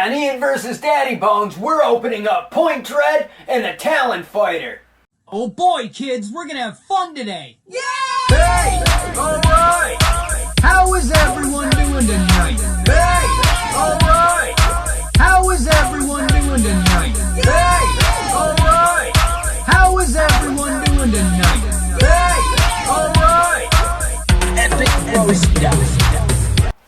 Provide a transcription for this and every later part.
on Ian vs. Daddybones, we're opening up Point Dread and the Talon Fighter. Oh boy, kids, we're gonna have fun today. Yay! Hey! Alright! How is everyone doing tonight? Hey! Alright! How is everyone doing tonight? Hey! Alright! How is everyone doing tonight? Hey! Alright! Epic roast.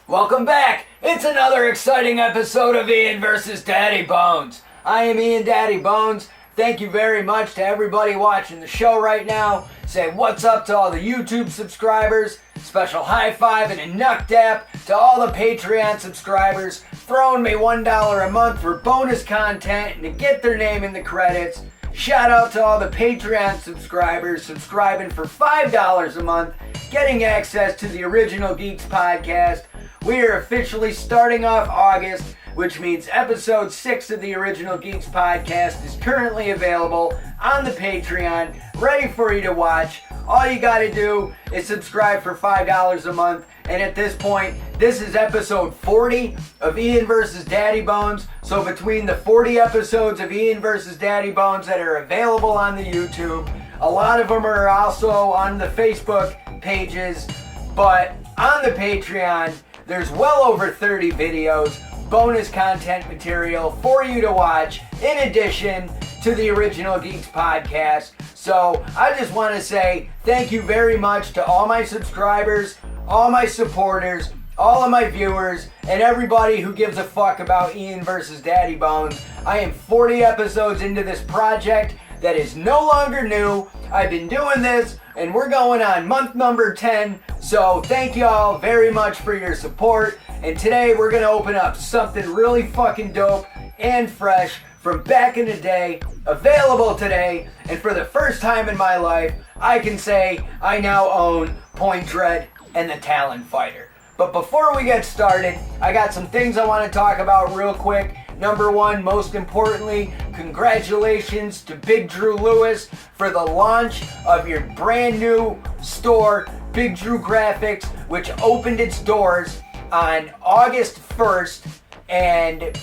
Welcome back! It's another exciting episode of Ian vs. Daddybones. I am Ian Daddybones. Thank you very much to everybody watching the show right now. Say what's up to all the YouTube subscribers. Special high five and a knuck dap to all the Patreon subscribers throwing me $1 a month for bonus content and to get their name in the credits. Shout out to all the Patreon subscribers subscribing for $5 a month, getting access to the original Geeks Podcast. We are officially starting off August, which means episode 6 of the original Geeks Podcast is currently available on the Patreon, ready for you to watch. All you gotta do is subscribe for $5 a month, and at this point, this is episode 40 of Ian vs. Daddybones. So between the 40 episodes of Ian vs. Daddybones that are available on the YouTube, a lot of them are also on the Facebook pages, but on the Patreon, there's well over 30 videos, bonus content material for you to watch, in addition to the original Geeks Podcast. So I just want to say thank you very much to all my subscribers, all my supporters, all of my viewers, and everybody who gives a fuck about Ian vs. Daddybones. I am 40 episodes into this project that is no longer new. I've been doing this, and we're going on month number 10. So thank y'all very much for your support. And today we're going to open up something really fucking dope and fresh from back in the day, available today. And for the first time in my life, I can say I now own Point Dread and the Talon Fighter. But before we get started, I got some things I want to talk about real quick. Number one, most importantly, congratulations to Big Drew Lewis for the launch of your brand new store, Big Drew Graphics, which opened its doors on August 1st. And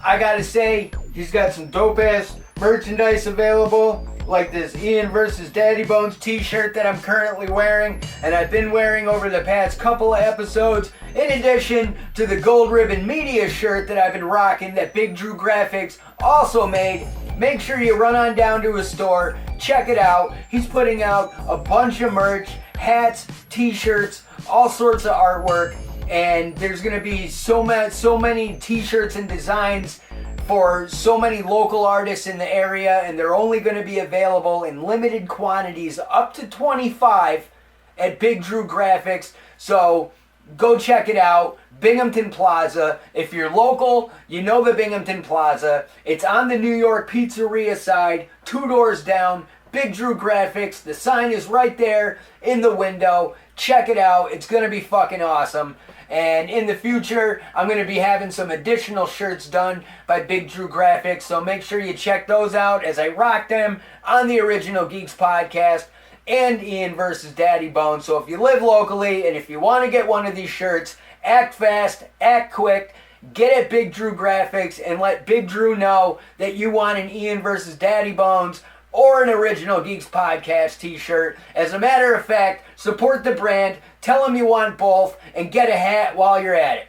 I gotta say, he's got some dope ass merchandise available, like this Ian vs. Daddybones t-shirt that I'm currently wearing, and I've been wearing over the past couple of episodes, in addition to the Gold Ribbon Media shirt that I've been rocking that Big Drew Graphics also made. Make sure you run on down to his store, check it out. He's putting out a bunch of merch, hats, t-shirts, all sorts of artwork, and there's gonna be so many t-shirts and designs for so many local artists in the area, and they're only going to be available in limited quantities, up to 25 at Big Drew Graphics. So go check it out. Binghamton Plaza. If you're local, you know the Binghamton Plaza. It's on the New York Pizzeria side, 2 doors down. Big Drew Graphics. The sign is right there in the window. Check it out. It's going to be fucking awesome. And in the future, I'm going to be having some additional shirts done by Big Drew Graphics, so make sure you check those out as I rock them on the original Geeks Podcast and Ian vs. Daddybones. So if you live locally and if you want to get one of these shirts, act fast, act quick, get at Big Drew Graphics and let Big Drew know that you want an Ian vs. Daddybones or an original Geeks Podcast t-shirt. As a matter of fact, support the brand, tell them you want both, and get a hat while you're at it.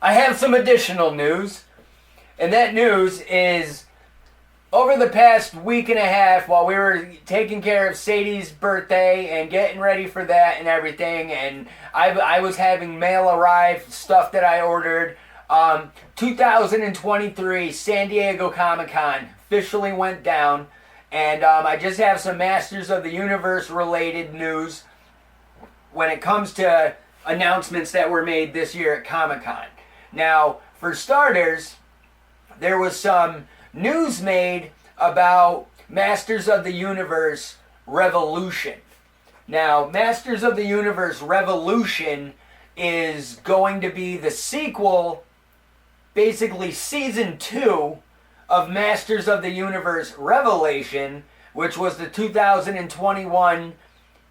I have some additional news, and that news is over the past week and a half while we were taking care of Sadie's birthday and getting ready for that and everything, and I was having mail arrive, stuff that I ordered. 2023 San Diego Comic-Con officially went down. And I just have some Masters of the Universe related news when it comes to announcements that were made this year at Comic-Con. Now, for starters, there was some news made about Masters of the Universe Revolution. Now, Masters of the Universe Revolution is going to be the sequel, basically season 2, of Masters of the Universe Revelation, which was the 2021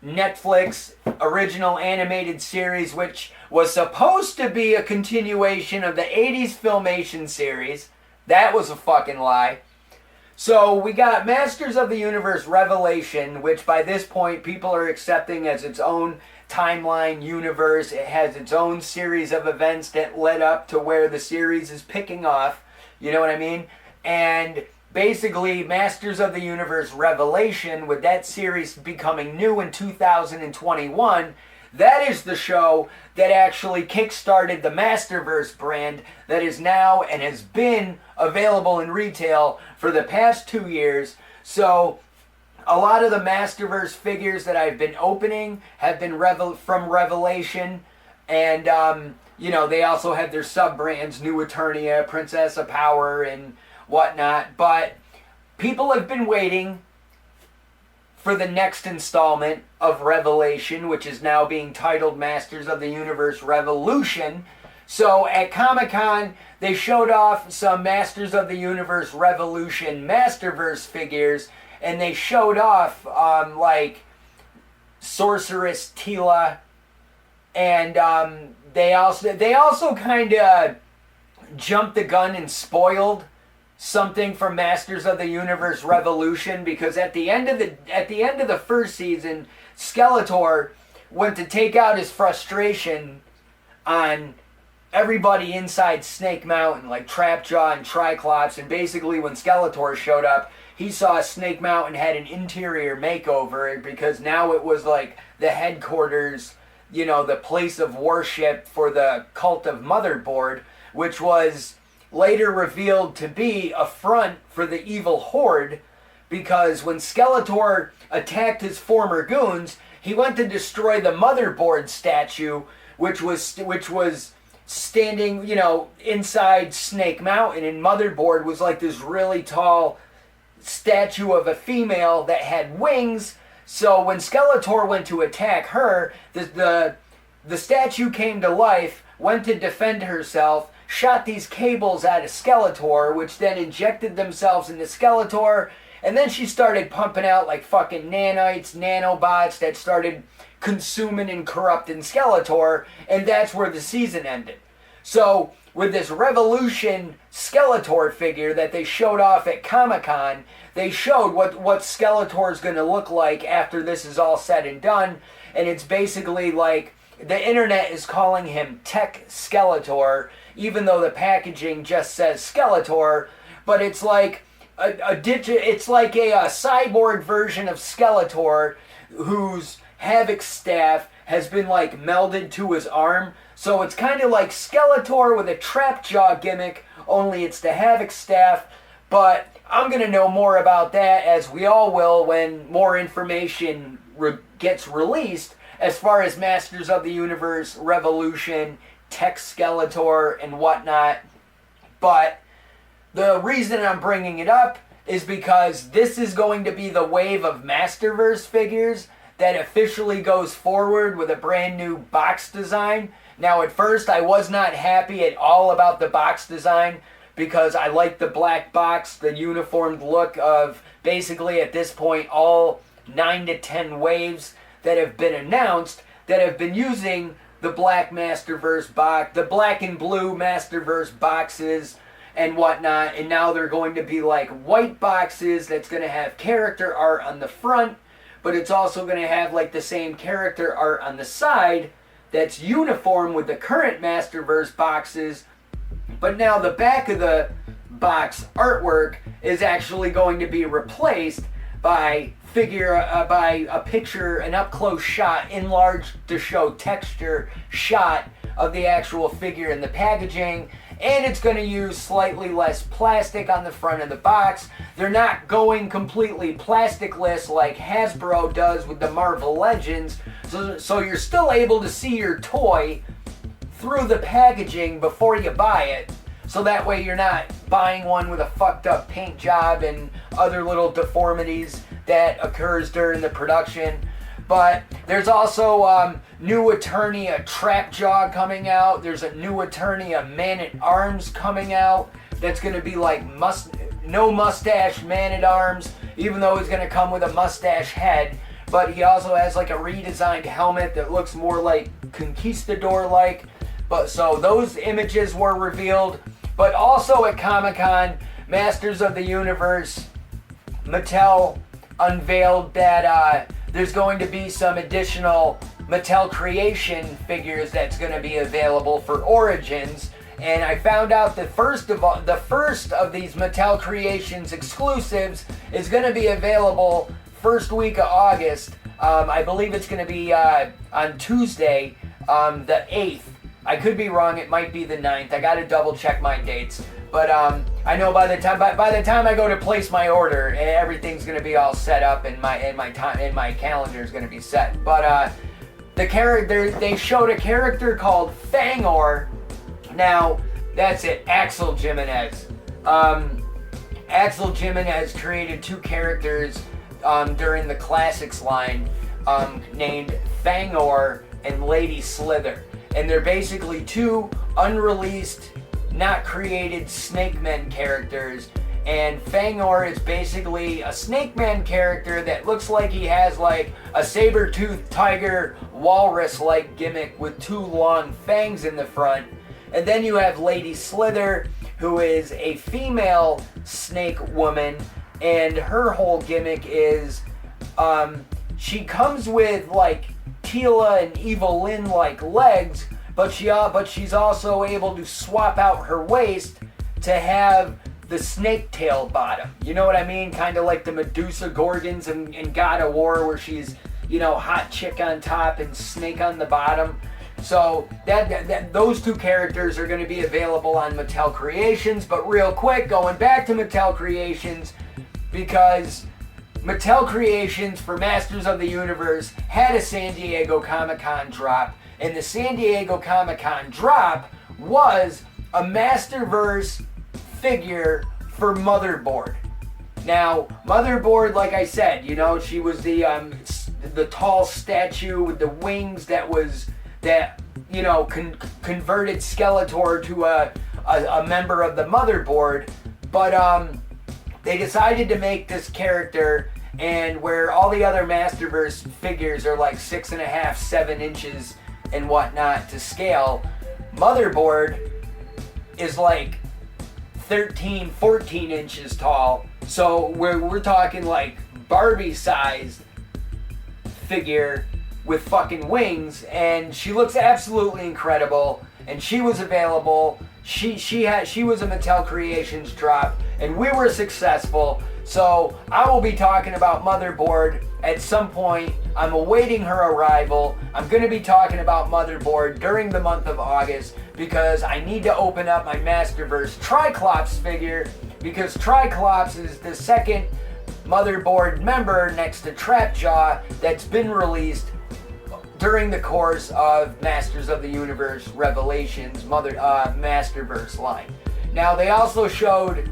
Netflix original animated series, which was supposed to be a continuation of the 80s Filmation series. That was a fucking lie. So we got Masters of the Universe Revelation, which by this point people are accepting as its own timeline universe. It has its own series of events that led up to where the series is picking off. You know what I mean? And basically, Masters of the Universe Revelation, with that series becoming new in 2021, that is the show that actually kickstarted the Masterverse brand that is now and has been available in retail for the past 2 years. So a lot of the Masterverse figures that I've been opening have been from Revelation. And, you know, they also have their sub-brands, New Eternia, Princess of Power, and whatnot. But people have been waiting for the next installment of Revelation, which is now being titled Masters of the Universe Revolution. So at Comic-Con, they showed off some Masters of the Universe Revolution Masterverse figures, and they showed off like Sorceress Tila, and they also kind of jumped the gun and spoiled something from Masters of the Universe Revolution, because at the end of the first season, Skeletor went to take out his frustration on everybody inside Snake Mountain, like Trapjaw and Triclops, and basically when Skeletor showed up, he saw Snake Mountain had an interior makeover, because now it was like the headquarters, you know, the place of worship for the cult of Motherboard, which was later revealed to be a front for the evil Horde, because when Skeletor attacked his former goons, he went to destroy the Motherboard statue, which was standing, you know, inside Snake Mountain, and Motherboard was like this really tall statue of a female that had wings. So when Skeletor went to attack her, the statue came to life, went to defend herself, shot these cables out of Skeletor, which then injected themselves into Skeletor, and then she started pumping out like fucking nanites, nanobots that started consuming and corrupting Skeletor, and that's where the season ended. So with this Revolution Skeletor figure that they showed off at Comic-Con, they showed what Skeletor's going to look like after this is all said and done, and it's basically like the internet is calling him Tech Skeletor, even though the packaging just says Skeletor, but it's like it's like a cyborg version of Skeletor whose Havoc staff has been like melded to his arm. So it's kind of like Skeletor with a Trapjaw gimmick, only it's the Havoc staff. But I'm going to know more about that, as we all will, when more information gets released as far as Masters of the Universe Revolution, Tech Skeletor, and whatnot. But the reason I'm bringing it up is because this is going to be the wave of Masterverse figures that officially goes forward with a brand new box design. Now, at first, I was not happy at all about the box design, because I like the black box, the uniformed look of basically at this point all 9 to 10 waves that have been announced that have been using the black Masterverse box, the black and blue Masterverse boxes and whatnot, and now they're going to be like white boxes that's going to have character art on the front, but it's also going to have like the same character art on the side that's uniform with the current Masterverse boxes. But now the back of the box artwork is actually going to be replaced by a picture, an up-close shot, enlarged to show texture shot of the actual figure in the packaging, and it's going to use slightly less plastic on the front of the box. They're not going completely plasticless like Hasbro does with the Marvel Legends, so you're still able to see your toy through the packaging before you buy it, so that way you're not buying one with a fucked up paint job and other little deformities that occurs during the production. But there's also New Eternia Trapjaw coming out. There's a New Eternia Man-at-Arms coming out that's going to be like no mustache Man-at-Arms, even though he's going to come with a mustache head. but he also has like a redesigned helmet that looks more like Conquistador-like. But so those images were revealed. But also at Comic-Con, Masters of the Universe, Mattel unveiled that there's going to be some additional Mattel Creation figures that's going to be available for Origins. And I found out the first of these Mattel Creations exclusives is going to be available first week of August. I believe it's going to be on Tuesday, the 8th. I could be wrong. It might be the 9th. I got to double check my dates. But I know by the time I go to place my order, everything's going to be all set up and my calendar is going to be set. But they showed a character called Fangor. Now, that's it. Axel Jimenez. Axel Jimenez created two characters during the Classics line named Fangor and Lady Slither. And they're basically two unreleased, not created Snake Men characters. And Fangor is basically a Snake Man character that looks like he has like a saber-toothed tiger walrus-like gimmick with two long fangs in the front. And then you have Lady Slither, who is a female snake woman, and her whole gimmick is she comes with like Tila and Evelyn like legs, but she's also able to swap out her waist to have the snake tail bottom. You know what I mean? Kind of like the Medusa Gorgons in God of War, where she's, you know, hot chick on top and snake on the bottom. So that those two characters are going to be available on Mattel Creations. But real quick, going back to Mattel Creations, because Mattel Creations for Masters of the Universe had a San Diego Comic-Con drop, and the San Diego Comic-Con drop was a Masterverse figure for Motherboard. Now, Motherboard, like I said, you know, she was the tall statue with the wings that converted Skeletor to a member of the Motherboard. But they decided to make this character, and where all the other Masterverse figures are like 6.5, 7 inches and whatnot to scale, Motherboard is like 13, 14 inches tall. So we're talking like Barbie-sized figure with fucking wings, and she looks absolutely incredible. And she was available. She was a Mattel Creations drop, and we were successful. So I will be talking about Motherboard at some point. I'm awaiting her arrival. I'm going to be talking about Motherboard during the month of August, because I need to open up my Masterverse Triclops figure, because Triclops is the second Motherboard member next to Trapjaw that's been released during the course of Masters of the Universe Revelations Masterverse line. Now, they also showed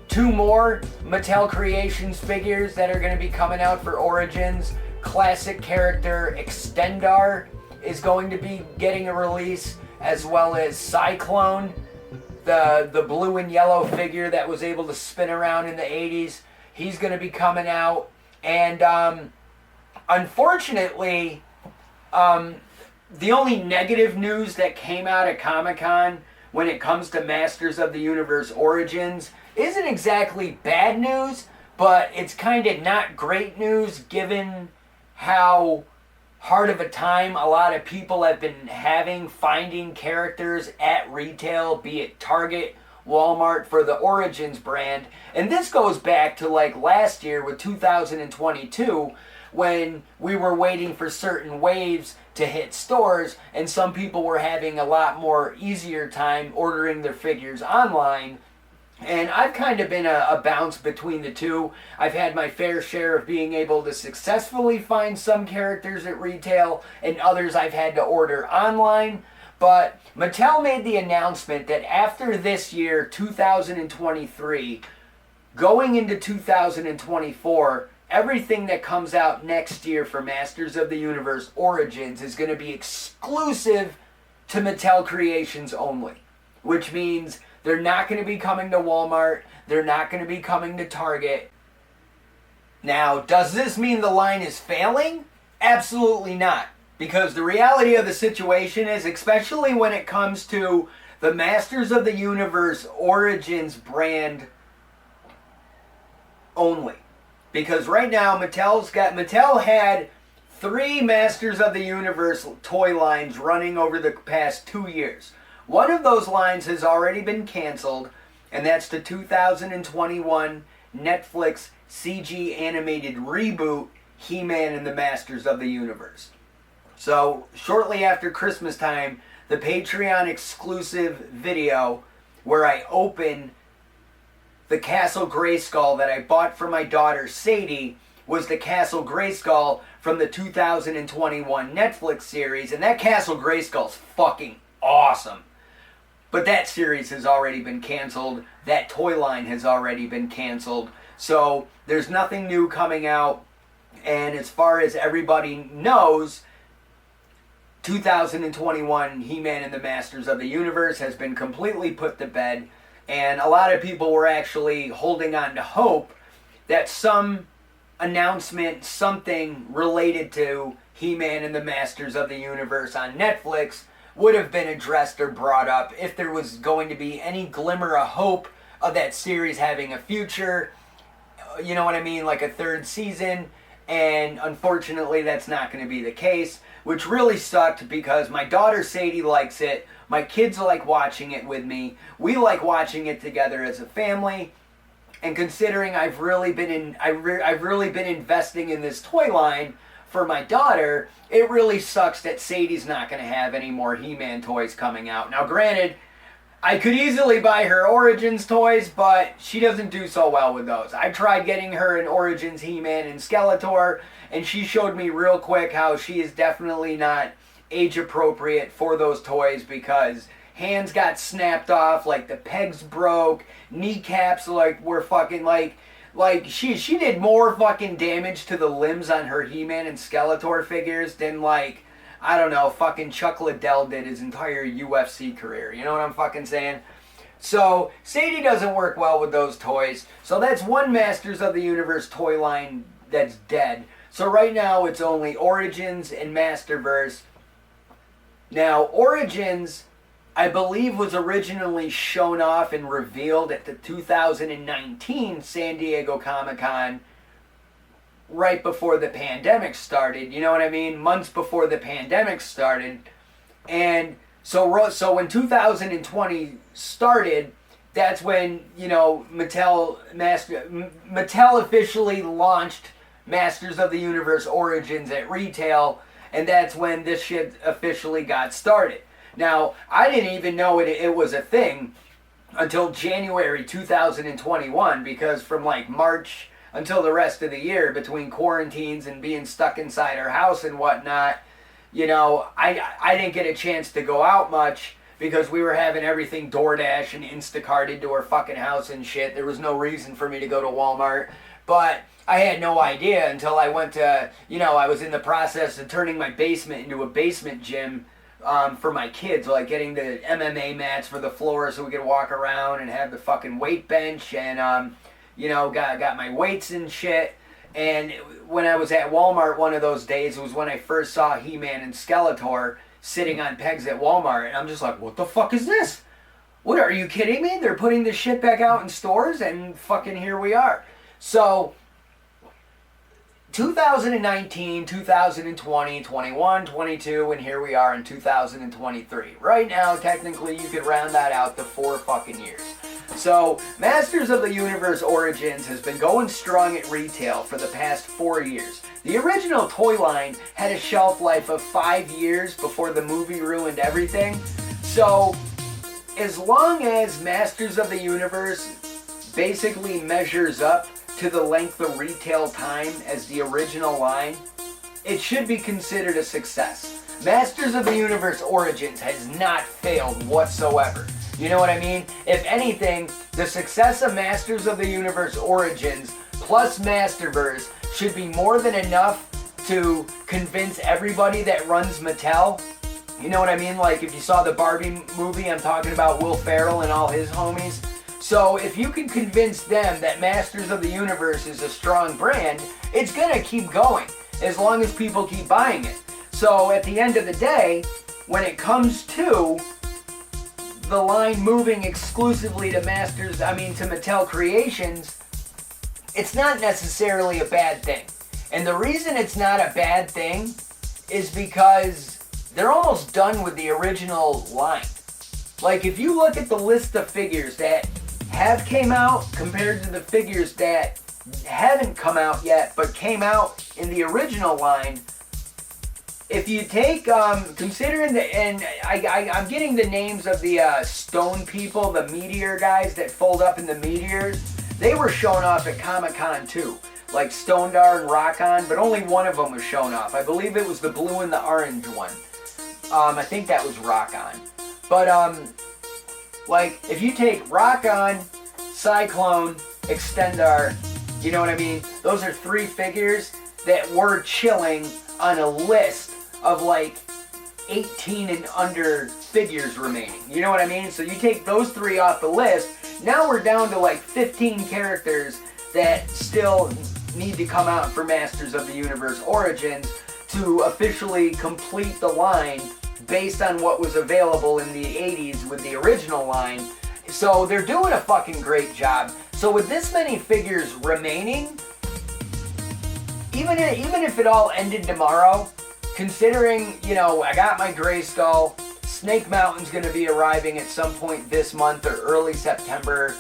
2 more Mattel Creations figures that are going to be coming out for Origins. Classic character Extendar is going to be getting a release, as well as Cyclone, the blue and yellow figure that was able to spin around in the 80s. He's going to be coming out. And unfortunately, the only negative news that came out of Comic-Con when it comes to Masters of the Universe Origins isn't exactly bad news, but it's kind of not great news given how hard of a time a lot of people have been having finding characters at retail, be it Target, Walmart, for the Origins brand. And this goes back to like last year with 2022, when we were waiting for certain waves to hit stores, and some people were having a lot more easier time ordering their figures online. And I've kind of been a bounce between the two. I've had my fair share of being able to successfully find some characters at retail, and others I've had to order online. But Mattel made the announcement that after this year, 2023, going into 2024, everything that comes out next year for Masters of the Universe Origins is going to be exclusive to Mattel Creations only. Which means they're not going to be coming to Walmart. They're not going to be coming to Target. Now, does this mean the line is failing? Absolutely not. Because the reality of the situation is, especially when it comes to the Masters of the Universe Origins brand only. Because right now, Mattel had 3 Masters of the Universe toy lines running over the past 2 years. One of those lines has already been canceled, and that's the 2021 Netflix CG animated reboot, He-Man and the Masters of the Universe. So, shortly after Christmas time, the Patreon exclusive video where I open the Castle Grayskull that I bought for my daughter Sadie was the Castle Grayskull from the 2021 Netflix series, and that Castle Grayskull's fucking awesome. But that series has already been canceled. That toy line has already been canceled. So there's nothing new coming out. And as far as everybody knows, 2021 He-Man and the Masters of the Universe has been completely put to bed. And a lot of people were actually holding on to hope that some announcement, something related to He-Man and the Masters of the Universe on Netflix would have been addressed or brought up if there was going to be any glimmer of hope of that series having a future, you know what I mean, like a 3rd season. And unfortunately that's not going to be the case, which really sucked because my daughter Sadie likes it, my kids like watching it with me, we like watching it together as a family. And considering I've really been investing in this toy line for my daughter, it really sucks that Sadie's not going to have any more He-Man toys coming out. Now granted, I could easily buy her Origins toys, but she doesn't do so well with those. I tried getting her an Origins He-Man and Skeletor, and she showed me real quick how she is definitely not age appropriate for those toys because hands got snapped off, like the pegs broke, kneecaps were fucking like she did more fucking damage to the limbs on her He-Man and Skeletor figures than I don't know, fucking Chuck Liddell did his entire UFC career. You know what I'm fucking saying? So Sadie doesn't work well with those toys. So that's one Masters of the Universe toy line that's dead. So right now it's only Origins and Masterverse. Now Origins, I believe, was originally shown off and revealed at the 2019 San Diego Comic-Con right before the pandemic started. You know what I mean? Months before the pandemic started. And so when 2020 started, that's when, Mattel officially launched Masters of the Universe Origins at retail, and that's when this shit officially got started. Now, I didn't even know it was a thing until January 2021, because from March until the rest of the year, between quarantines and being stuck inside our house and whatnot, I didn't get a chance to go out much because we were having everything DoorDash and Instacarted to our fucking house and shit. There was no reason for me to go to Walmart, but I had no idea until I went to, I was in the process of turning my basement into a basement gym for my kids, getting the MMA mats for the floor so we could walk around and have the fucking weight bench and, got my weights and shit. And when I was at Walmart one of those days, it was when I first saw He-Man and Skeletor sitting on pegs at Walmart. And I'm just like, what the fuck is this? What, are you kidding me? They're putting this shit back out in stores and fucking here we are. So 2019, 2020, 21, 22, and here we are in 2023. Right now, technically, you could round that out to 4 fucking years. So, Masters of the Universe Origins has been going strong at retail for the past 4 years. The original toy line had a shelf life of 5 years before the movie ruined everything. So, as long as Masters of the Universe basically measures up to the length of retail time as the original line, it should be considered a success. Masters of the Universe Origins has not failed whatsoever. You know what I mean? If anything, the success of Masters of the Universe Origins plus Masterverse should be more than enough to convince everybody that runs Mattel. You know what I mean? Like if you saw the Barbie movie, I'm talking about Will Ferrell and all his homies. So if you can convince them that Masters of the Universe is a strong brand, it's gonna keep going as long as people keep buying it. So at the end of the day, when it comes to the line moving exclusively to Mattel Creations, it's not necessarily a bad thing. And the reason it's not a bad thing is because they're almost done with the original line. Like, if you look at the list of figures that have came out compared to the figures that haven't come out yet but came out in the original line, if you take, considering I'm getting the names of the stone people, the meteor guys that fold up in the meteors, they were shown off at Comic-Con too. Like Stondar and Rockon, but only one of them was shown off. I believe it was the blue and the orange one. I think that was Rockon. But, like, if you take Rockon, Cyclone, Extendar, you know what I mean? Those are 3 figures that were chilling on a list of, like, 18 and under figures remaining. You know what I mean? So you take those 3 off the list, now we're down to, like, 15 characters that still need to come out for Masters of the Universe Origins to officially complete the line based on what was available in the 80s with the original line. So they're doing a fucking great job. So with this many figures remaining, even if it all ended tomorrow, considering, you know, I got my Grayskull, Snake Mountain's going to be arriving at some point this month or early September,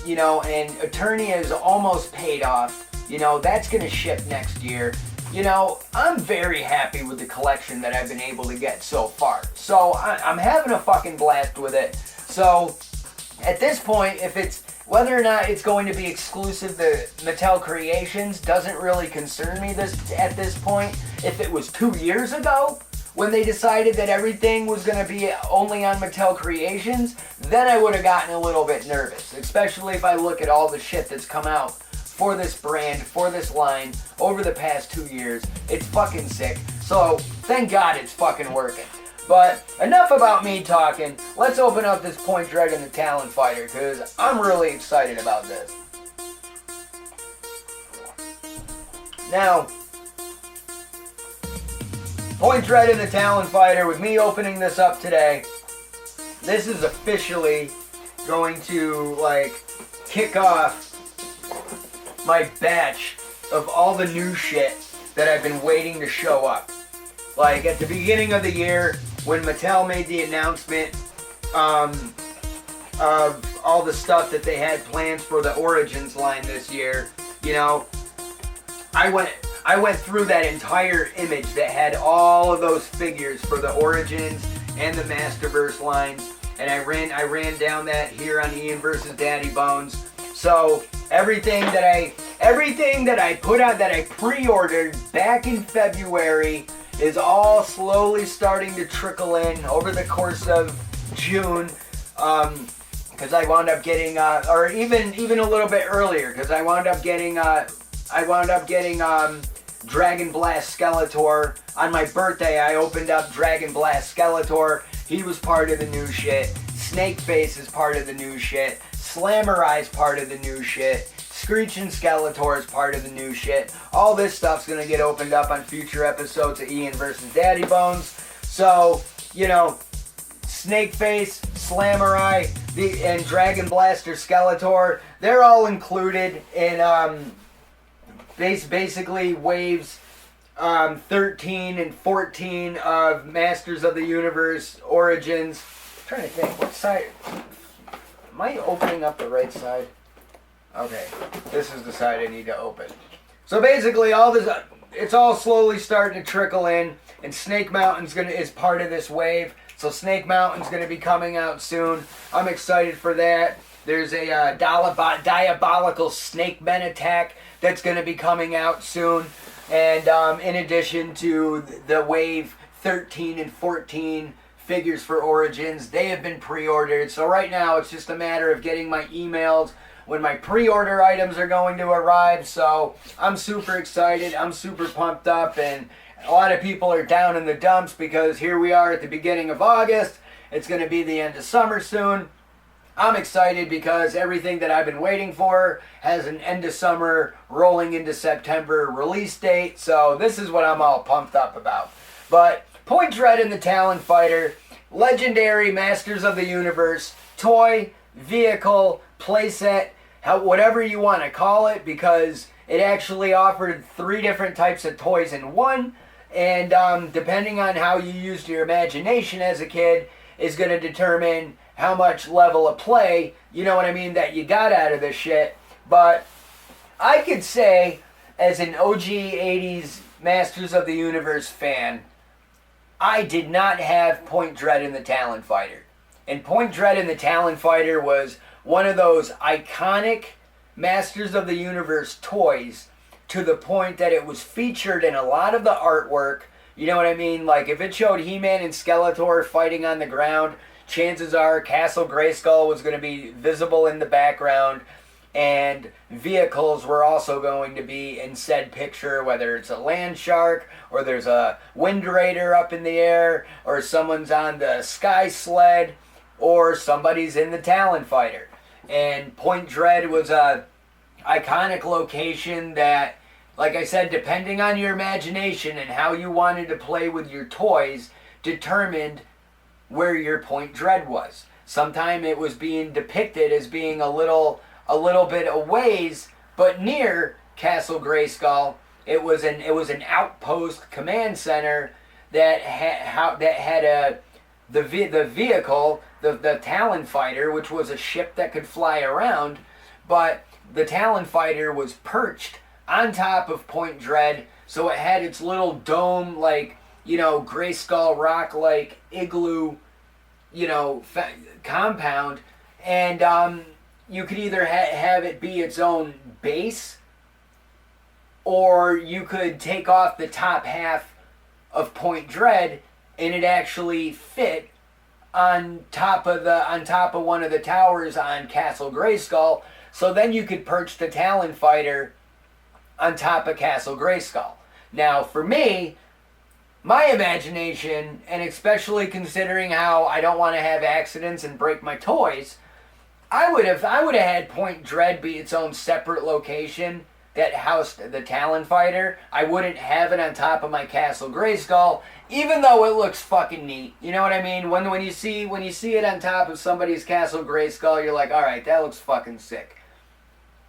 you know, and Eternia is almost paid off. You know, that's going to ship next year. You know, I'm very happy with the collection that I've been able to get so far. So I'm having a fucking blast with it. So at this point, whether or not it's going to be exclusive to Mattel Creations doesn't really concern me at this point. If it was 2 years ago, when they decided that everything was going to be only on Mattel Creations, then I would have gotten a little bit nervous. Especially if I look at all the shit that's come out for this brand, for this line, over the past 2 years. It's fucking sick. So, thank God it's fucking working. But, enough about me talking. Let's open up this Point Dread and the Talon Fighter, because I'm really excited about this. Now, Point Dread and the Talon Fighter, with me opening this up today, this is officially going to, like, kick off my batch of all the new shit that I've been waiting to show up. Like, at the beginning of the year, when Mattel made the announcement of all the stuff that they had planned for the Origins line this year, you know, I went through that entire image that had all of those figures for the Origins and the Masterverse lines, and I ran down that here on Ian vs. Daddybones. So everything that I put out, that I pre-ordered back in February, is all slowly starting to trickle in over the course of June. Because I wound up getting, or even a little bit earlier, because I wound up getting Dragon Blast Skeletor. On my birthday, I opened up Dragon Blast Skeletor. He was part of the new shit. Snakeface is part of the new shit. Slammerai's part of the new shit. Screeching Skeletor is part of the new shit. All this stuff's gonna get opened up on future episodes of Ian vs. Daddybones. So, you know, Snakeface, Slammerai, and Dragon Blaster Skeletor, they're all included in basically waves 13 and 14 of Masters of the Universe Origins. I'm trying to think, what side? Am I opening up the right side? Okay, this is the side I need to open. So basically, all this, it's all slowly starting to trickle in, and Snake Mountain's is part of this wave. So Snake Mountain's gonna be coming out soon. I'm excited for that. There's a diabolical Snake Men attack that's gonna be coming out soon, and in addition to the wave 13 and 14 figures for Origins, they have been pre-ordered. So right now, it's just a matter of getting my emails when my pre-order items are going to arrive. So I'm super excited, I'm super pumped up, and a lot of people are down in the dumps because here we are at the beginning of August. It's going to be the end of summer soon. I'm excited because everything that I've been waiting for has an end of summer, rolling into September release date. So this is what I'm all pumped up about. But Point Dread and the Talon Fighter, legendary Masters of the Universe, toy, vehicle, playset, whatever you want to call it, because it actually offered 3 different types of toys in one. And depending on how you used your imagination as a kid is going to determine how much level of play, you know what I mean, that you got out of this shit. But I could say, as an OG 80s Masters of the Universe fan, I did not have Point Dread and the Talon Fighter. And Point Dread and the Talon Fighter was one of those iconic Masters of the Universe toys, to the point that it was featured in a lot of the artwork. You know what I mean? Like, if it showed He-Man and Skeletor fighting on the ground, chances are Castle Grayskull was going to be visible in the background, and vehicles were also going to be in said picture, whether it's a land shark, or there's a Wind Raider up in the air, or someone's on the Sky Sled, or somebody's in the Talon Fighter. And Point Dread was a iconic location that, like I said, depending on your imagination and how you wanted to play with your toys, determined where your Point Dread was. Sometimes it was being depicted as being a little bit a ways, but near Castle Grayskull. It was an outpost command center that had the vehicle, the Talon Fighter, which was a ship that could fly around, but the Talon Fighter was perched on top of Point Dread, so it had its little dome, like, you know, Grayskull rock, like, igloo, you know, compound, and you could either have it be its own base, or you could take off the top half of Point Dread, and it actually fit on top of one of the towers on Castle Grayskull. So then you could perch the Talon Fighter on top of Castle Grayskull. Now, for me, my imagination, and especially considering how I don't want to have accidents and break my toys, I would have had Point Dread be its own separate location that housed the Talon Fighter. I wouldn't have it on top of my Castle Grayskull, even though it looks fucking neat. You know what I mean? When you see it on top of somebody's Castle Grayskull, you're like, all right, that looks fucking sick.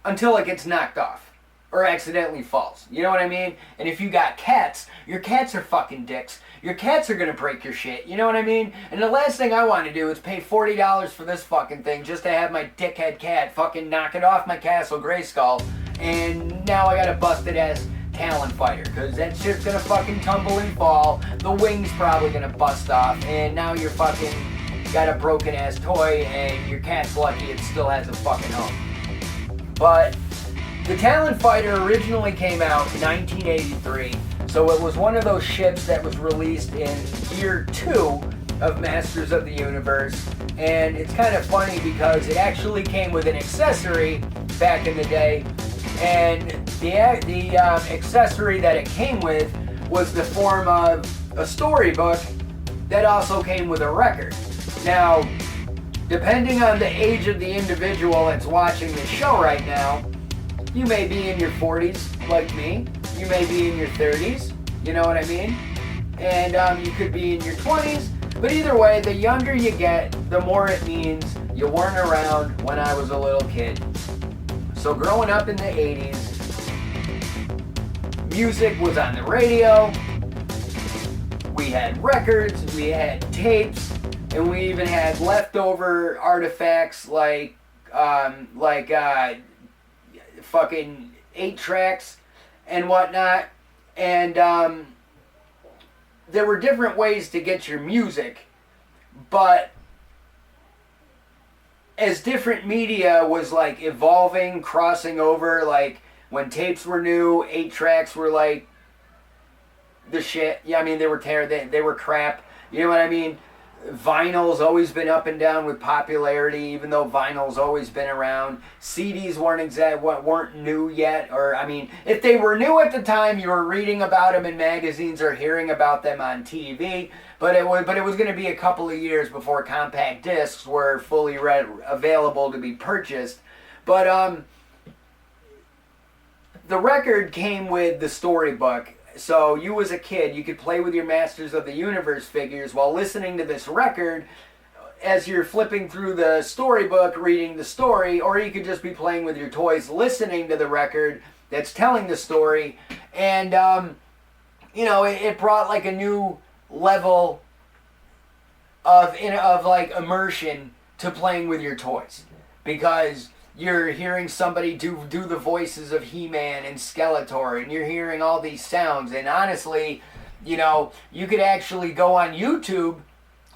Until it gets knocked off or accidentally falls. You know what I mean? And if you got cats, your cats are fucking dicks. Your cats are gonna break your shit. You know what I mean? And the last thing I want to do is pay $40 for this fucking thing just to have my dickhead cat fucking knock it off my Castle Grayskull, and now I got a busted ass Talon Fighter, because that shit's gonna fucking tumble and fall. The wing's probably gonna bust off, and now you're fucking got a broken ass toy, and your cat's lucky it still has a fucking home. But the Talon Fighter originally came out in 1983, so it was one of those ships that was released in year 2 of Masters of the Universe. And it's kind of funny because it actually came with an accessory back in the day, and the accessory that it came with was the form of a storybook that also came with a record. Now, depending on the age of the individual that's watching this show right now, you may be in your 40s, like me. You may be in your 30s, you know what I mean? And you could be in your 20s. But either way, the younger you get, the more it means you weren't around when I was a little kid. So growing up in the 80s, music was on the radio. We had records, we had tapes, and we even had leftover artifacts like fucking 8-tracks and whatnot. And there were different ways to get your music, but as different media was like evolving, crossing over, like when tapes were new, 8-tracks were like the shit. Yeah, I mean, they were crap. You know what I mean? Vinyl's always been up and down with popularity, even though vinyl's always been around. CDs weren't new yet, or I mean, if they were new at the time, you were reading about them in magazines or hearing about them on TV. But it was going to be a couple of years before compact discs were fully available to be purchased. But the record came with the storybook. So you as a kid, you could play with your Masters of the Universe figures while listening to this record as you're flipping through the storybook, reading the story, or you could just be playing with your toys, listening to the record that's telling the story. And, it brought like a new level of like immersion to playing with your toys. Because you're hearing somebody do the voices of He-Man and Skeletor, and you're hearing all these sounds. And honestly, you could actually go on YouTube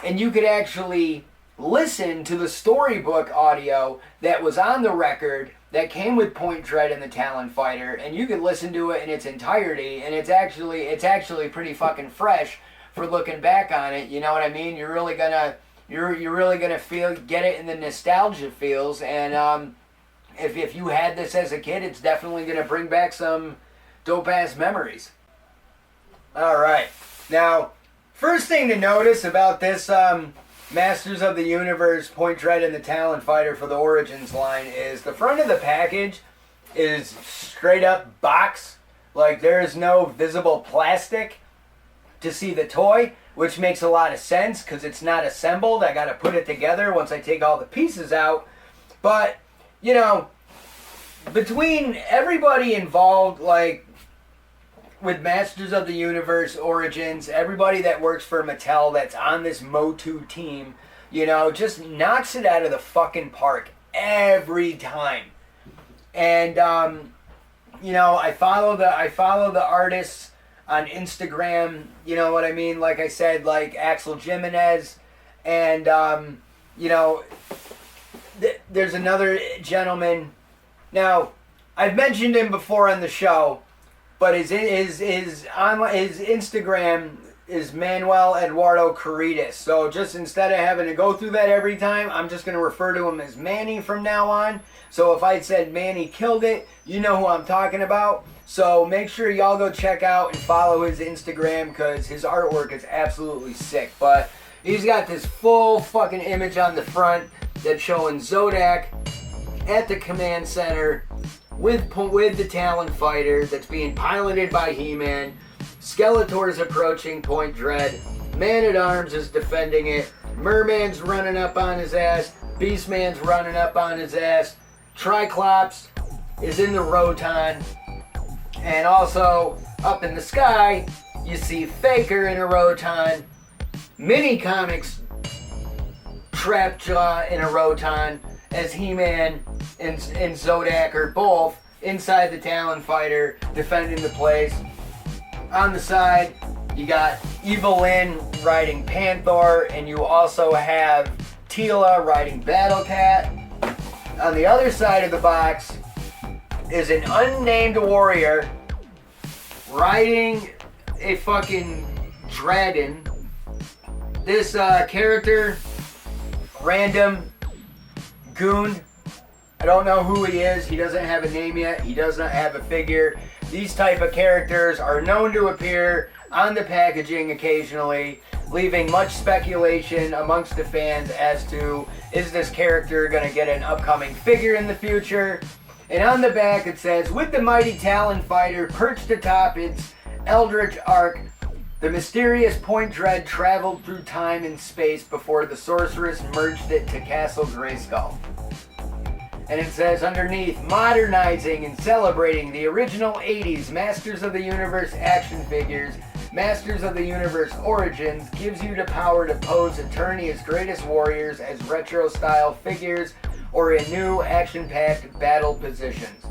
and you could actually listen to the storybook audio that was on the record that came with Point Dread and the Talon Fighter, and you could listen to it in its entirety, and it's actually pretty fucking fresh for looking back on it. You know what I mean? You're really gonna get it in the nostalgia feels, and if you had this as a kid, it's definitely going to bring back some dope-ass memories. Alright, now, first thing to notice about this Masters of the Universe Point Dread and the Talon Fighter for the Origins line is the front of the package is straight up box. Like, there is no visible plastic to see the toy, which makes a lot of sense because it's not assembled. I got to put it together once I take all the pieces out. But between everybody involved, like, with Masters of the Universe Origins, everybody that works for Mattel that's on this Motu team, just knocks it out of the fucking park every time. And, I follow the artists on Instagram, you know what I mean? Like I said, like Axel Jimenez, and, there's another gentleman. Now, I've mentioned him before on the show, but his Instagram is Manuel Eduardo Caritas. So just instead of having to go through that every time, I'm just going to refer to him as Manny from now on. So if I said Manny killed it, you know who I'm talking about. So make sure y'all go check out and follow his Instagram because his artwork is absolutely sick. But he's got this full fucking image on the front that's showing Zodak at the command center with the Talon Fighter that's being piloted by He-Man. Skeletor's approaching Point Dread. Man-at-Arms is defending it. Merman's running up on his ass. Beastman's running up on his ass. Triclops is in the Roton. And also, up in the sky, you see Faker in a Roton. Mini Comics Trapjaw in a Roton as He-Man and Zodak are both inside the Talon Fighter defending the place. On the side, you got Evil Lyn riding Panther, and you also have Teela riding Battle Cat. On the other side of the box is an unnamed warrior riding a fucking dragon. This character, random goon, I don't know who he is. He doesn't have a name yet. He does not have a figure. These type of characters are known to appear on the packaging occasionally, leaving much speculation amongst the fans as to, is this character going to get an upcoming figure in the future? And on the back it says, with the mighty Talon Fighter perched atop its eldritch arc, the mysterious Point Dread traveled through time and space before the sorceress merged it to Castle Grayskull. And it says underneath, modernizing and celebrating the original 80s Masters of the Universe action figures, Masters of the Universe Origins gives you the power to pose Eternia's greatest warriors as retro-style figures or in new action-packed battle positions.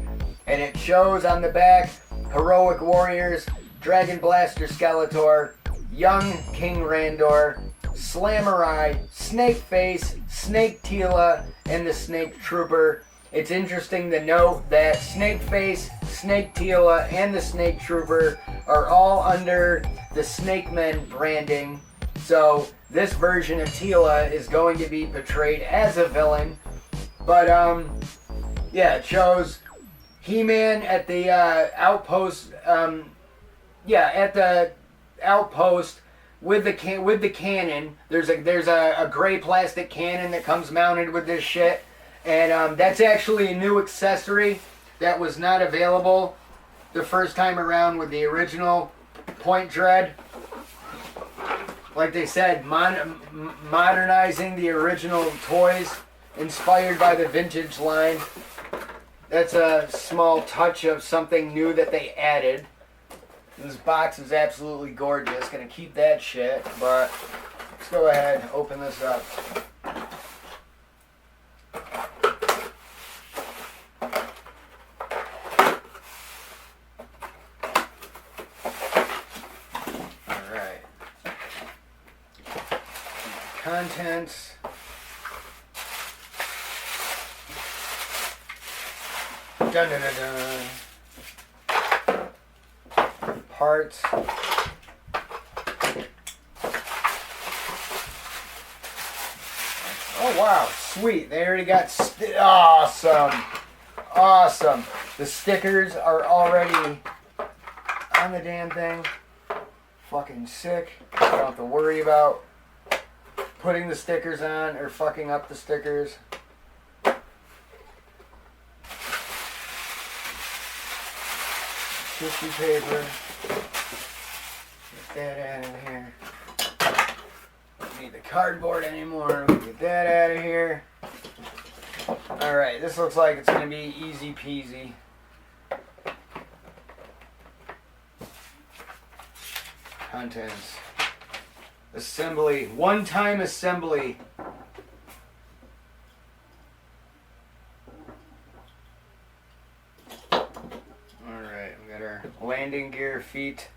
And it shows on the back, heroic warriors, Dragon Blaster Skeletor, young King Randor, Slamurai, Snake Face, Snake Teela, and the Snake Trooper. It's interesting to note that Snake Face, Snake Teela, and the Snake Trooper are all under the Snake Men branding. So this version of Tila is going to be portrayed as a villain. But yeah, it shows He-Man at the outpost. At the outpost with the cannon. There's a gray plastic cannon that comes mounted with this shit, and that's actually a new accessory that was not available the first time around with the original Point Dread. Like they said, modernizing the original toys, inspired by the vintage line. That's a small touch of something new that they added. This box is absolutely gorgeous. Gonna keep that shit, but let's go ahead, open this up. Alright. Contents. Dun dun dun dun. Parts. Oh wow, sweet. They already got awesome. The stickers are already on the damn thing. Fucking sick. I don't have to worry about putting the stickers on or fucking up the stickers. Tissue paper. Get that out of here. Don't need the cardboard anymore. Get that out of here. Alright, this looks like it's going to be easy peasy. Contents. Assembly. One-time assembly. Alright, we got our landing gear feet.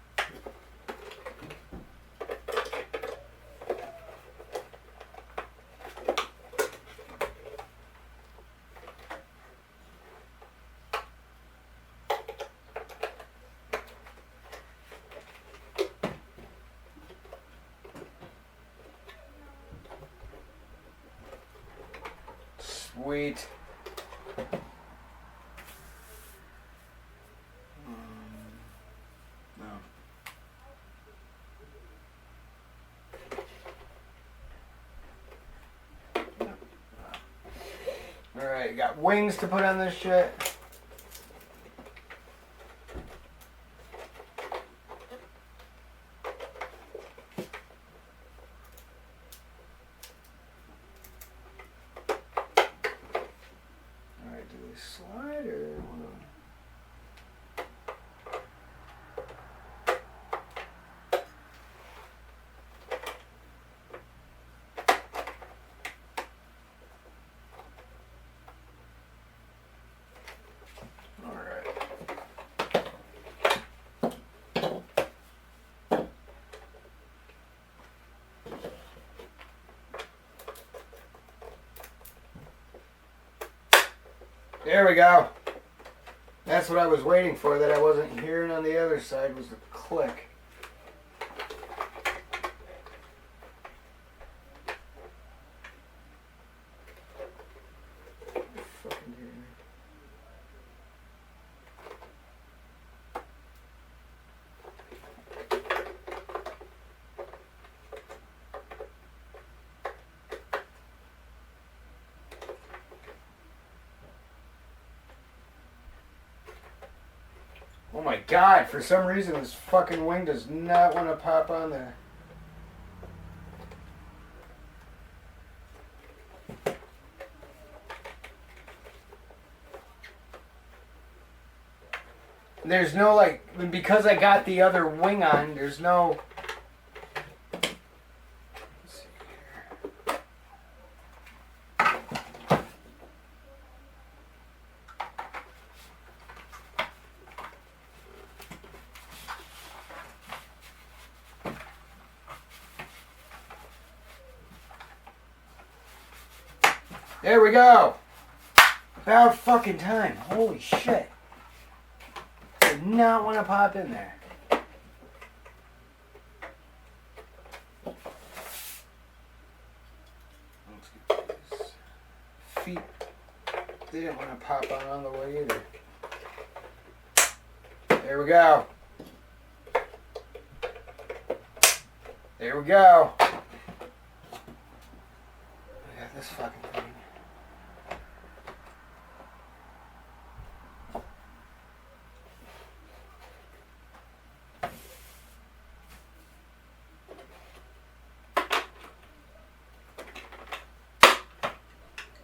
Sweet. No. Alright, got wings to put on this shit. Slider. All right. There we go. That's what I was waiting for, that I wasn't hearing on the other side, was the click. Oh my god, for some reason this fucking wing does not want to pop on there. There's no, like, because I got the other wing on, there's no... Let's see here. There we go. About fucking time. Holy shit. Did not want to pop in there. feet, they didn't want to pop on all the way either. There we go. There we go. I got this fucking thing.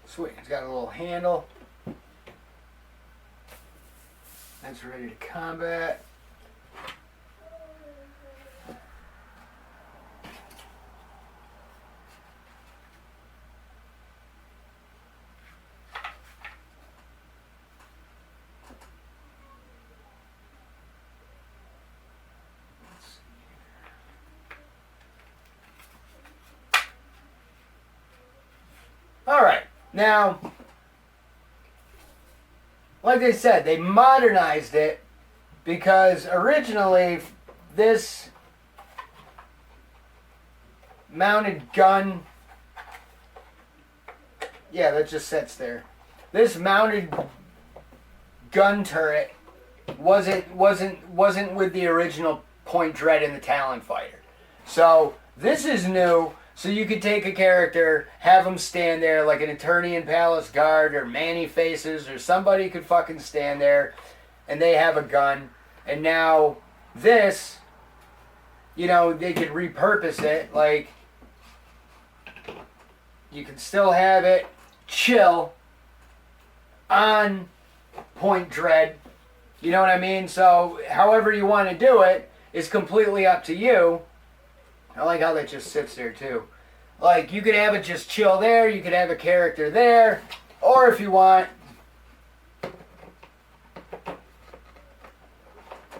Sweet, it's got a little handle. That's ready to combat. Alright, now, like I said, they modernized it because originally this mounted gun, yeah, that just sits there. This mounted gun turret wasn't with the original Point Dread in the Talon fighter. So this is new. So you could take a character, have them stand there like an Eternian Palace Guard or Manny Faces or somebody could fucking stand there and they have a gun. And now this, you know, they could repurpose it. Like, you can still have it chill on Point Dread. You know what I mean? So however you want to do it is completely up to you. I like how that just sits there too. Like, you could have it just chill there, you could have a character there, or if you want,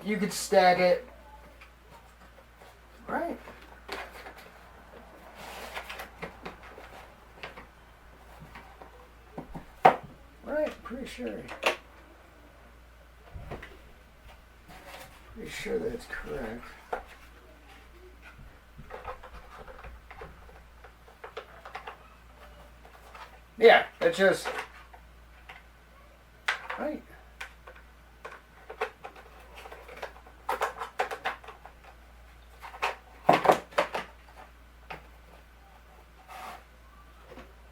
you could stack it. Right. Right, pretty sure. Pretty sure that's correct. Yeah, it's just right.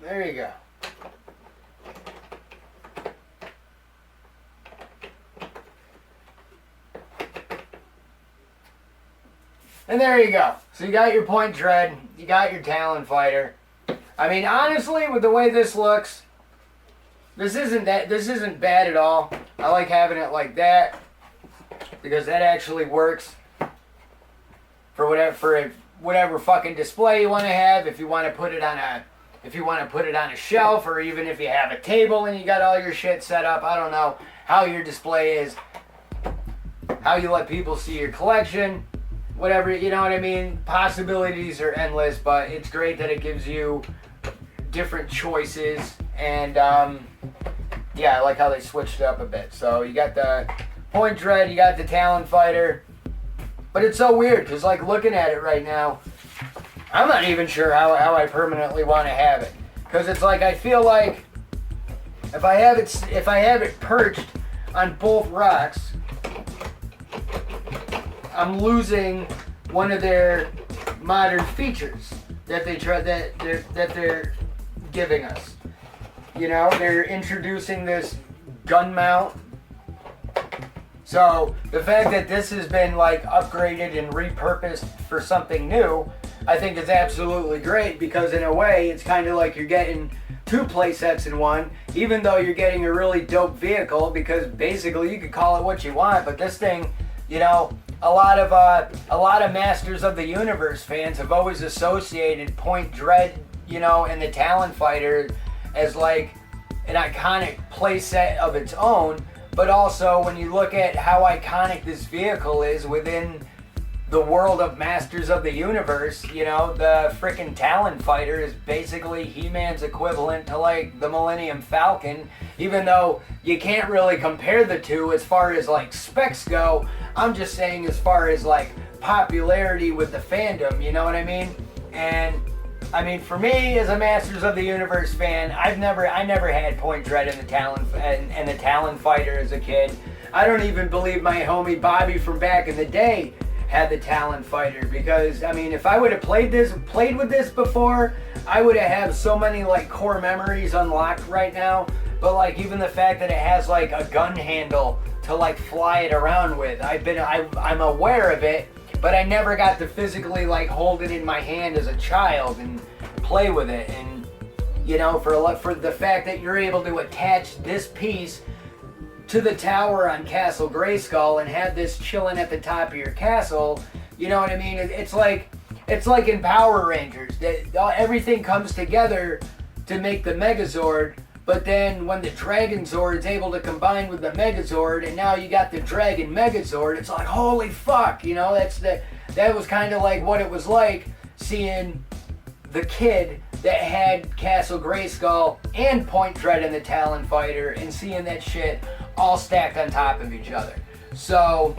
There you go. And there you go. So you got your Point Dread, you got your Talon fighter. I mean, honestly, with the way this looks, this isn't bad at all. I like having it like that because that actually works for whatever fucking display you want to have. If you want to put it on a shelf, or even if you have a table and you got all your shit set up. I don't know how your display is, how you let people see your collection, whatever, you know what I mean? Possibilities are endless, but it's great that it gives you different choices. And yeah, I like how they switched it up a bit. So you got the Point Dread, you got the Talon fighter, but it's so weird because, like, looking at it right now, I'm not even sure how I permanently want to have it, because it's like I feel like if I have it perched on both rocks, I'm losing one of their modern features that they're giving us. You know, they're introducing this gun mount. So the fact that this has been like upgraded and repurposed for something new, I think is absolutely great, because in a way it's kind of like you're getting two play sets in one, even though you're getting a really dope vehicle, because basically you could call it what you want, but this thing, you know, a lot of Masters of the Universe fans have always associated Point Dread, you know, and the Talon fighter as like an iconic playset of its own. But also, when you look at how iconic this vehicle is within the world of Masters of the Universe, you know, the frickin' Talon fighter is basically He-Man's equivalent to like the Millennium Falcon, even though you can't really compare the two as far as like specs go. I'm just saying as far as like popularity with the fandom, you know what I mean? And I mean, for me as a Masters of the Universe fan, I never had Point Dread and the Talon fighter as a kid. I don't even believe my homie Bobby from back in the day had the Talon fighter, because I mean, if I would have played with this before, I would have had so many like core memories unlocked right now. But like even the fact that it has like a gun handle to like fly it around with, I'm aware of it, but I never got to physically like hold it in my hand as a child and play with it. And you know, for the fact that you're able to attach this piece to the tower on Castle Grayskull and have this chilling at the top of your castle, you know what I mean? It's like in Power Rangers, that everything comes together to make the Megazord. But then when the Dragon Zord's able to combine with the Megazord, and now you got the Dragon Megazord, it's like, holy fuck, you know, that was kind of like what it was like seeing the kid that had Castle Grayskull and Point Dread and the Talon fighter, and seeing that shit all stacked on top of each other. So,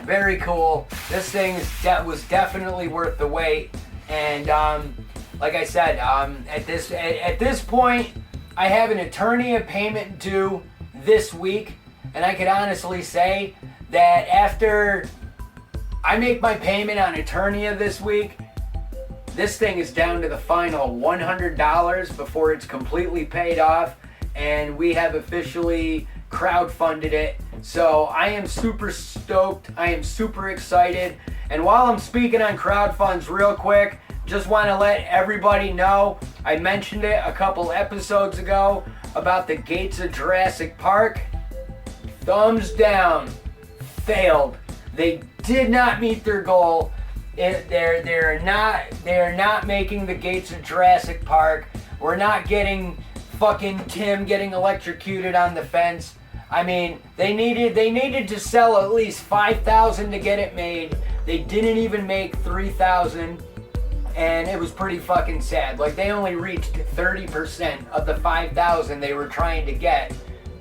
very cool. This thing was definitely worth the wait. And like I said, at this point, I have an Eternia payment due this week, and I could honestly say that after I make my payment on Eternia this week, this thing is down to the final $100 before it's completely paid off, and we have officially crowdfunded it. So I am super stoked. I am super excited. And while I'm speaking on crowdfunds real quick, just want to let everybody know, I mentioned it a couple episodes ago about the Gates of Jurassic Park. Thumbs down. Failed. They did not meet their goal. They're not making the Gates of Jurassic Park. We're not getting fucking Tim getting electrocuted on the fence. I mean, they needed to sell at least 5,000 to get it made. They didn't even make 3,000, and it was pretty fucking sad. Like, they only reached 30% of the 5,000 they were trying to get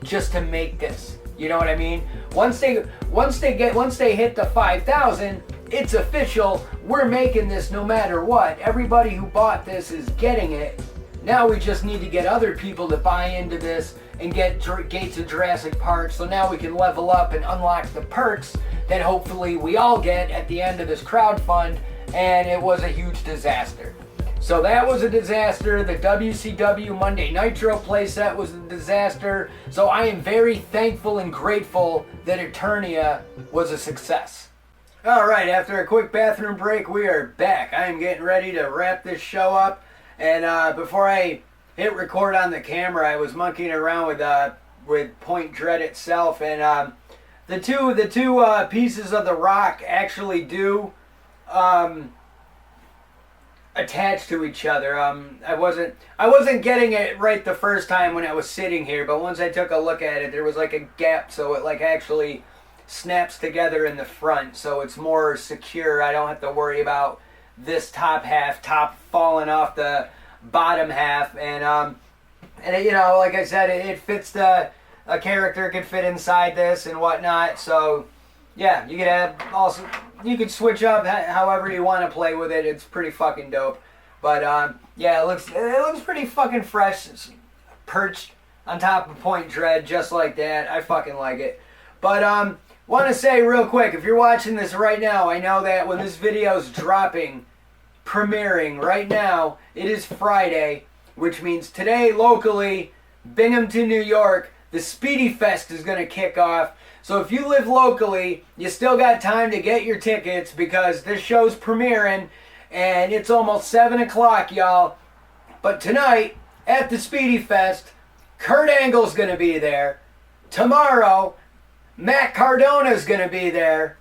just to make this. You know what I mean? Once they hit the 5,000, it's official. We're making this no matter what. Everybody who bought this is getting it. Now we just need to get other people to buy into this and get Gates of Jurassic Park, so now we can level up and unlock the perks that hopefully we all get at the end of this crowdfund. And it was a huge disaster. So that was a disaster. The WCW Monday Nitro playset was a disaster. So I am very thankful and grateful that Eternia was a success. Alright, after a quick bathroom break, we are back. I am getting ready to wrap this show up. And before I hit record on the camera, I was monkeying around with Point Dread itself. And the two pieces of the rock actually do attached to each other. I wasn't getting it right the first time when I was sitting here, but once I took a look at it, there was like a gap, so it like actually snaps together in the front, so it's more secure. I don't have to worry about this top falling off the bottom half, and you know, like I said, it fits a character could fit inside this and whatnot. So yeah, you could switch up however you want to play with it. It's pretty fucking dope. But yeah, it looks pretty fucking fresh. It's perched on top of Point Dread just like that. I fucking like it. But want to say real quick, if you're watching this right now, I know that when this video's premiering right now, it is Friday, which means today locally, Binghamton, New York, the Speedy Fest is going to kick off. So if you live locally, you still got time to get your tickets, because this show's premiering and it's almost 7 o'clock, y'all. But tonight at the Speedy Fest, Kurt Angle's going to be there. Tomorrow, Matt Cardona's going to be there.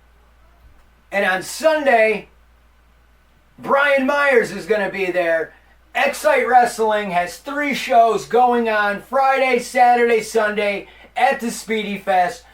And on Sunday, Brian Myers is going to be there. Excite Wrestling has 3 shows going on Friday, Saturday, Sunday at the Speedy Fest.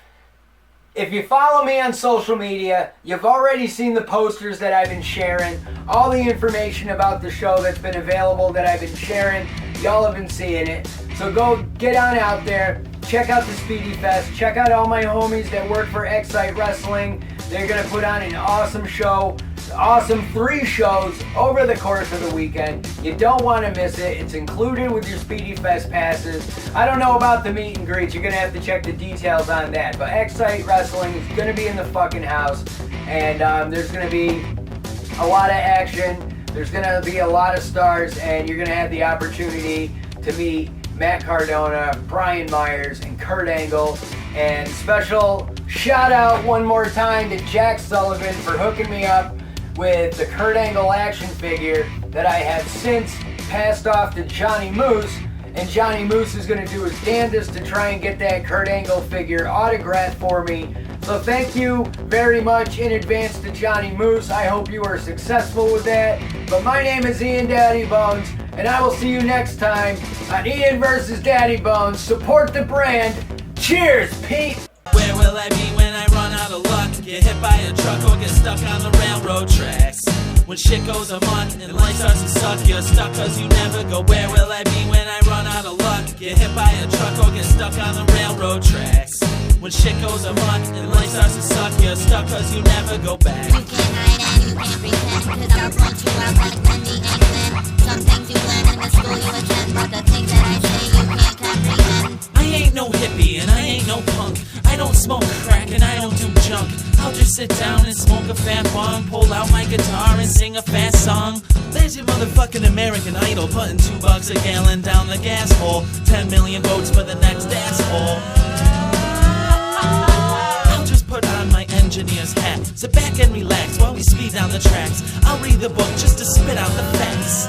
If you follow me on social media, you've already seen the posters that I've been sharing, all the information about the show that's been available that I've been sharing. Y'all have been seeing it. So go get on out there, check out the Speedy Fest, check out all my homies that work for Excite Wrestling. They're going to put on an awesome show. awesome 3 shows over the course of the weekend. You don't want to miss it. It's included with your Speedy Fest passes. I don't know about the meet and greets. You're going to have to check the details on that. But Excite Wrestling is going to be in the fucking house. And there's going to be a lot of action. There's going to be a lot of stars. And you're going to have the opportunity to meet Matt Cardona, Brian Myers, and Kurt Angle. And special shout out one more time to Jack Sullivan for hooking me up with the Kurt Angle action figure that I have since passed off to Johnny Moose. And Johnny Moose is going to do his damnedest to try and get that Kurt Angle figure autographed for me. So thank you very much in advance to Johnny Moose. I hope you are successful with that. But my name is Ian Daddybones, and I will see you next time on Ian vs. Daddybones. Support the brand. Cheers, Pete! Where will I be when I run out of luck? Get hit by a truck or get stuck on the railroad tracks. When shit goes amok and life starts to suck, you're stuck cause you never go. Where will I be when I run out of luck? Get hit by a truck or get stuck on the railroad tracks. When shit goes amok and life starts to suck, you're stuck cause you never go back. You can't hide and you can't pretend, cause I'll punch you out like Wendy and Glenn. Some things you learn in the school you attend, but the things that I say you can't comprehend. I ain't no hippie and I ain't no punk. I don't smoke crack and I don't do junk. I'll just sit down and smoke a fat bong, pull out my guitar and sing a fast song. There's your motherfucking American Idol, putting $2 a gallon down the gas hole. 10 million votes for the next asshole. I'll just put on my engineer's hat, sit back and relax while we speed down the tracks. I'll read the book just to spit out the facts.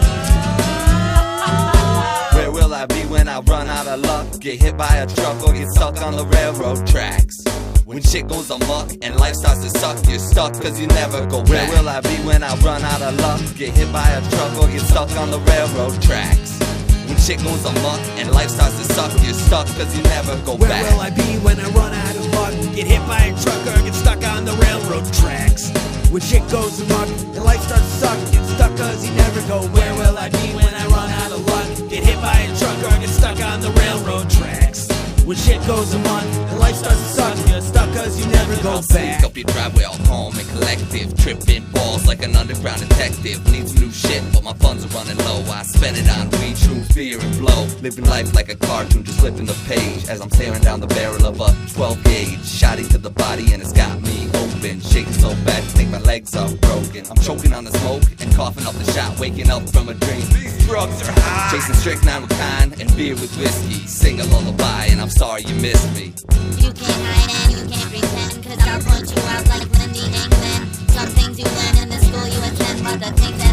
Where will I be when I run out of luck? Get hit by a truck or get stuck on the railroad tracks. When shit goes amok and life starts to suck, you're stuck cause you never go back. Where will I be when I run out of luck? Get hit by a truck or get stuck on the railroad tracks. When shit goes amok and life starts to suck, you're stuck cause you never go back. Where will I be when I run out of luck? Get hit by a truck or get stuck on the railroad tracks. When shit goes amok and life starts to suck, get stuck cause you never go. Where will I be when I run out of luck? Get hit by a truck or get stuck on the railroad tracks. When shit goes amok and life starts to suck, you're stuck cause you never go back. Up your driveway all calm and collective, tripping balls like an underground detective. Need some new shit but my funds are running low. I spend it on weed, shrooms, beer and blow. Living life like a cartoon, just flipping the page as I'm staring down the barrel of a 12 gauge. Shotty to the body and it's got me open, shaking so bad you think my legs are broken. I'm choking on the smoke and coughing up the shot, waking up from a dream. These drugs are high. Chasing strychnine with kind and beer with whiskey. Sing a lullaby and I'm sorry you missed me. You can't hide and you can't pretend, cause I'll punch you out like Wendy and Glenn. Some things you learn in the school you attend, but the things that